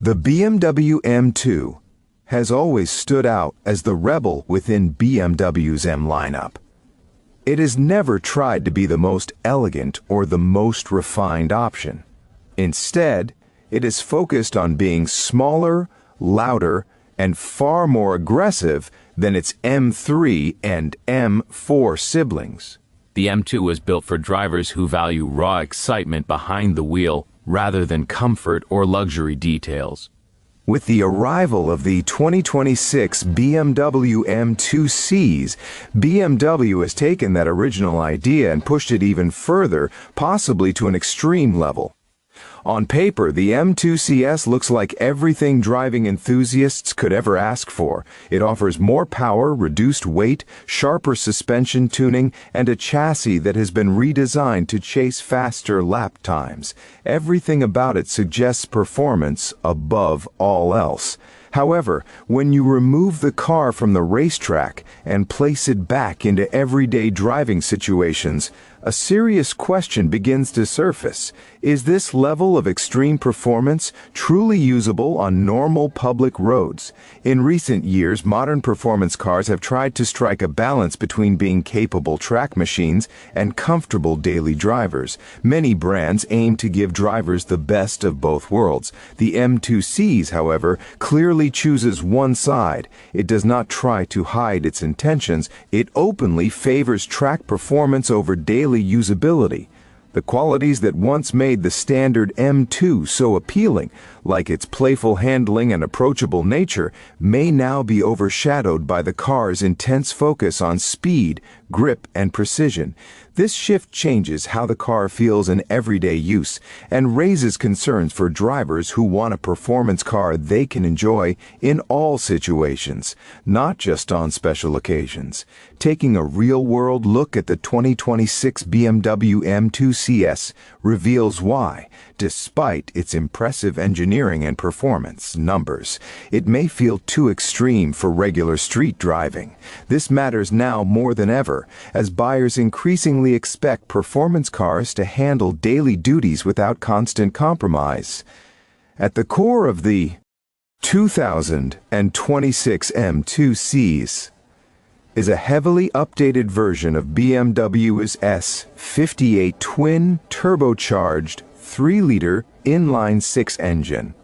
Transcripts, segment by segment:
The BMW M2 has always stood out as the rebel within BMW's M lineup. It has never tried to be the most elegant or the most refined option. Instead, it is focused on being smaller, louder, and far more aggressive than its M3 and M4 siblings. The M2 was built for drivers who value raw excitement behind the wheel rather than comfort or luxury details. With the arrival of the 2026 BMW M2 CS, BMW has taken that original idea and pushed it even further, possibly to an extreme level. On paper, the M2 CS looks like everything driving enthusiasts could ever ask for. It offers more power, reduced weight, sharper suspension tuning, and a chassis that has been redesigned to chase faster lap times. Everything about it suggests performance above all else. However, when you remove the car from the racetrack and place it back into everyday driving situations, a serious question begins to surface. Is this level of extreme performance truly usable on normal public roads? In recent years, modern performance cars have tried to strike a balance between being capable track machines and comfortable daily drivers. Many brands aim to give drivers the best of both worlds. The M2 CS, however, clearly chooses one side. It does not try to hide its intentions. It openly favors track performance over daily usability. The qualities that once made the standard M2 so appealing, like its playful handling and approachable nature, may now be overshadowed by the car's intense focus on speed, grip, and precision. This shift changes how the car feels in everyday use and raises concerns for drivers who want a performance car they can enjoy in all situations, not just on special occasions. Taking a real-world look at the 2026 BMW M2 CS reveals why, despite its impressive engineering and performance numbers, it may feel too extreme for regular street driving. This matters now more than ever, as buyers increasingly expect performance cars to handle daily duties without constant compromise. At the core of the 2026 M2 CS is a heavily updated version of BMW's S58 twin turbocharged 3-liter inline-6 engine.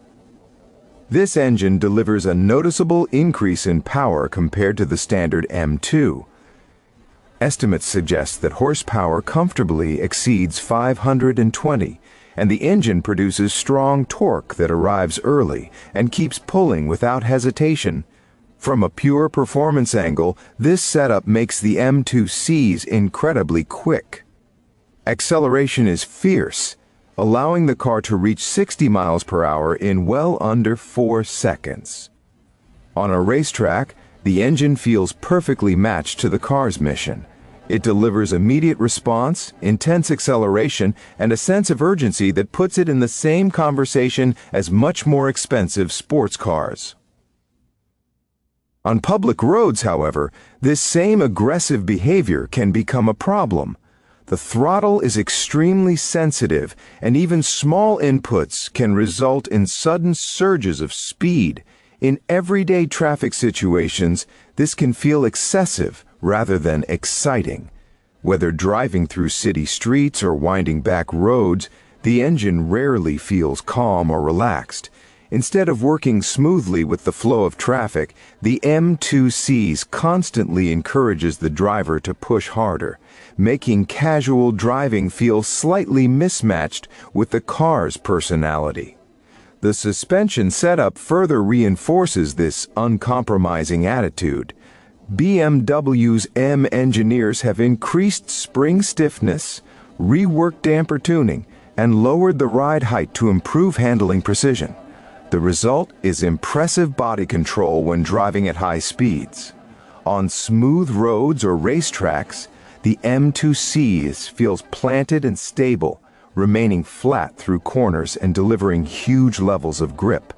This engine delivers a noticeable increase in power compared to the standard M2. Estimates suggest that horsepower comfortably exceeds 520, and the engine produces strong torque that arrives early and keeps pulling without hesitation. From a pure performance angle, this setup makes the M2 CS incredibly quick. Acceleration is fierce, allowing the car to reach 60 miles per hour in well under 4 seconds. On a racetrack, the engine feels perfectly matched to the car's mission. It delivers immediate response, intense acceleration, and a sense of urgency that puts it in the same conversation as much more expensive sports cars. On public roads, however, this same aggressive behavior can become a problem. The throttle is extremely sensitive, and even small inputs can result in sudden surges of speed. In everyday traffic situations, this can feel excessive rather than exciting. Whether driving through city streets or winding back roads, the engine rarely feels calm or relaxed. Instead of working smoothly with the flow of traffic, the M2 CS constantly encourages the driver to push harder, making casual driving feel slightly mismatched with the car's personality. The suspension setup further reinforces this uncompromising attitude. BMW's M engineers have increased spring stiffness, reworked damper tuning, and lowered the ride height to improve handling precision. The result is impressive body control when driving at high speeds. On smooth roads or racetracks, the M2 CS feels planted and stable, remaining flat through corners and delivering huge levels of grip.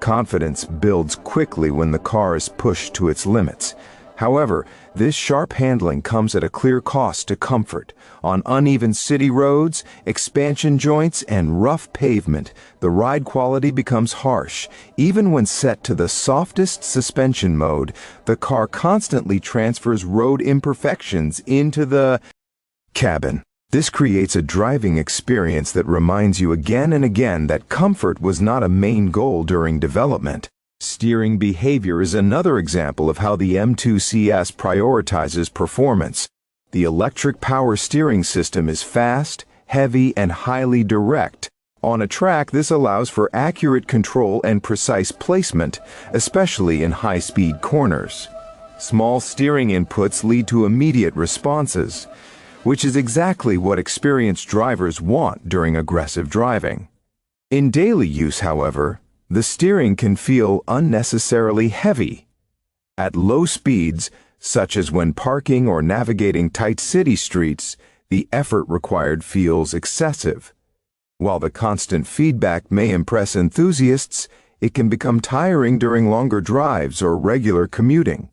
Confidence builds quickly when the car is pushed to its limits. However, this sharp handling comes at a clear cost to comfort. On uneven city roads, expansion joints, and rough pavement, the ride quality becomes harsh. Even when set to the softest suspension mode, the car constantly transfers road imperfections into the cabin. This creates a driving experience that reminds you again and again that comfort was not a main goal during development. Steering behavior is another example of how the M2 CS prioritizes performance. The electric power steering system is fast, heavy, and highly direct. On a track, this allows for accurate control and precise placement, especially in high-speed corners. Small steering inputs lead to immediate responses, which is exactly what experienced drivers want during aggressive driving. In daily use, however, the steering can feel unnecessarily heavy. At low speeds, such as when parking or navigating tight city streets, the effort required feels excessive. While the constant feedback may impress enthusiasts, it can become tiring during longer drives or regular commuting.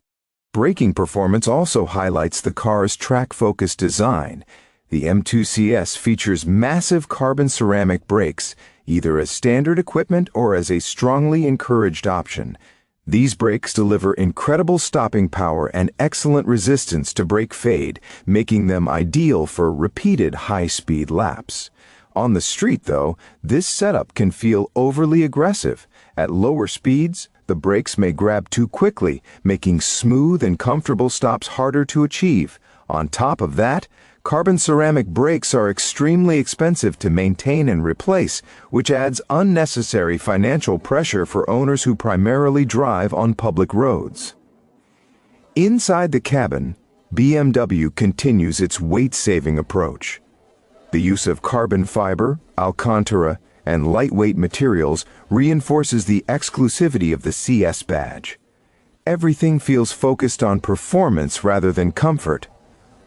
Braking performance also highlights the car's track-focused design. The M2 CS features massive carbon ceramic brakes, either as standard equipment or as a strongly encouraged option. These brakes deliver incredible stopping power and excellent resistance to brake fade, making them ideal for repeated high-speed laps. On the street, though, this setup can feel overly aggressive. At lower speeds, the brakes may grab too quickly, making smooth and comfortable stops harder to achieve. On top of that, carbon ceramic brakes are extremely expensive to maintain and replace, which adds unnecessary financial pressure for owners who primarily drive on public roads. Inside the cabin, BMW continues its weight-saving approach. The use of carbon fiber, Alcantara, and lightweight materials reinforces the exclusivity of the CS badge. Everything feels focused on performance rather than comfort.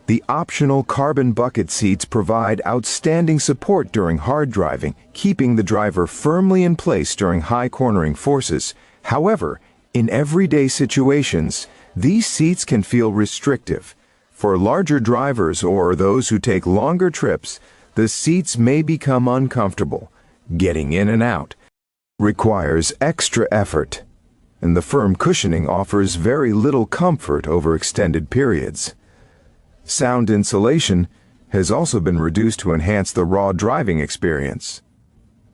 The optional carbon bucket seats provide outstanding support during hard driving, keeping the driver firmly in place during high cornering forces. However, in everyday situations, these seats can feel restrictive. For larger drivers or those who take longer trips, the seats may become uncomfortable. Getting in and out requires extra effort, and the firm cushioning offers very little comfort over extended periods. Sound insulation has also been reduced to enhance the raw driving experience.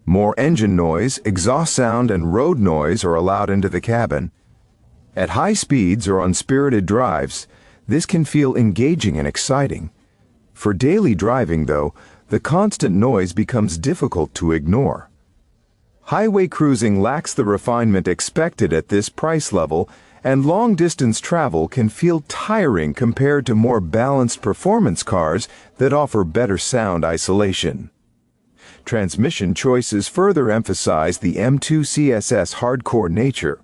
More engine noise, exhaust sound, and road noise are allowed into the cabin. At high speeds or on spirited drives, this can feel engaging and exciting. For daily driving, though, the constant noise becomes difficult to ignore. Highway cruising lacks the refinement expected at this price level, and long-distance travel can feel tiring compared to more balanced performance cars that offer better sound isolation. Transmission choices further emphasize the M2 CS's hardcore nature.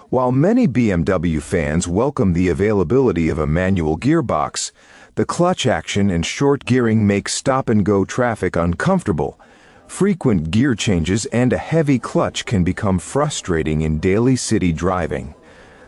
While many BMW fans welcome the availability of a manual gearbox, the clutch action and short gearing make stop-and-go traffic uncomfortable. Frequent gear changes and a heavy clutch can become frustrating in daily city driving.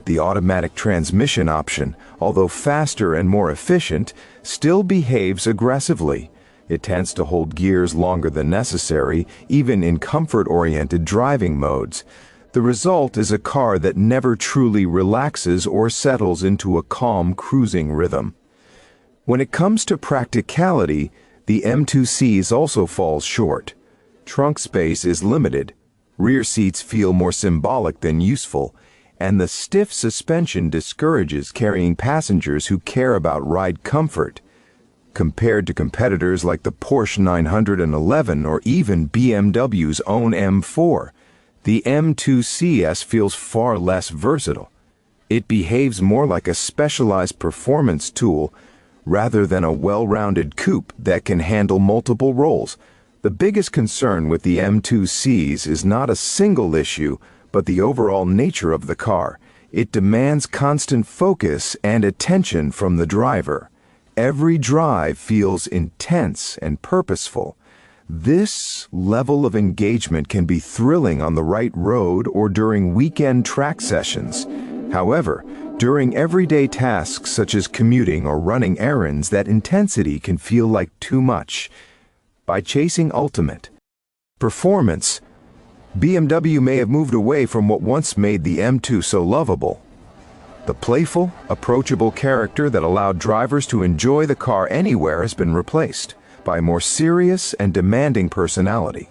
The automatic transmission option, although faster and more efficient, still behaves aggressively. It tends to hold gears longer than necessary, even in comfort-oriented driving modes. The result is a car that never truly relaxes or settles into a calm cruising rhythm. When it comes to practicality, the M2 CS also falls short. Trunk space is limited, rear seats feel more symbolic than useful, and the stiff suspension discourages carrying passengers who care about ride comfort. Compared to competitors like the Porsche 911 or even BMW's own M4, the M2 CS feels far less versatile. It behaves more like a specialized performance tool rather than a well-rounded coupe that can handle multiple roles. The biggest concern with the M2 CS is not a single issue, but the overall nature of the car. It demands constant focus and attention from the driver. Every drive feels intense and purposeful. This level of engagement can be thrilling on the right road or during weekend track sessions. However, during everyday tasks such as commuting or running errands, that intensity can feel like too much. By chasing ultimate performance, BMW may have moved away from what once made the M2 so lovable. The playful, approachable character that allowed drivers to enjoy the car anywhere has been replaced by a more serious and demanding personality.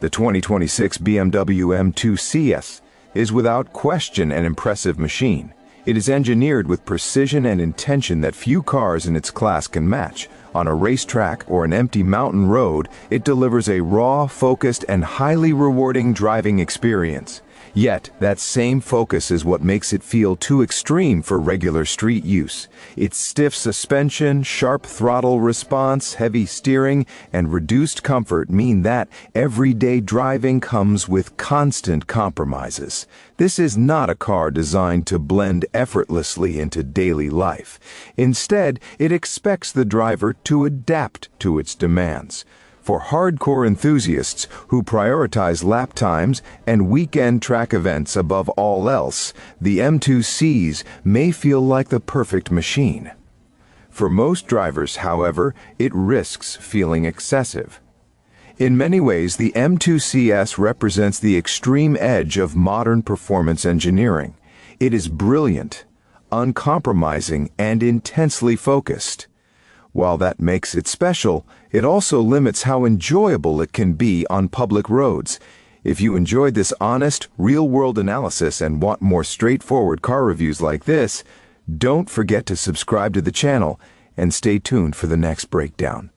The 2026 BMW M2 CS is without question an impressive machine. It is engineered with precision and intention that few cars in its class can match. On a racetrack or an empty mountain road, it delivers a raw, focused, and highly rewarding driving experience. Yet, that same focus is what makes it feel too extreme for regular street use. Its stiff suspension, sharp throttle response, heavy steering, and reduced comfort mean that everyday driving comes with constant compromises. This is not a car designed to blend effortlessly into daily life. Instead, it expects the driver to adapt to its demands. For hardcore enthusiasts who prioritize lap times and weekend track events above all else, the M2 CS may feel like the perfect machine. For most drivers, however, it risks feeling excessive. In many ways, the M2 CS represents the extreme edge of modern performance engineering. It is brilliant, uncompromising, and intensely focused. While that makes it special, it also limits how enjoyable it can be on public roads. If you enjoyed this honest, real-world analysis and want more straightforward car reviews like this, don't forget to subscribe to the channel and stay tuned for the next breakdown.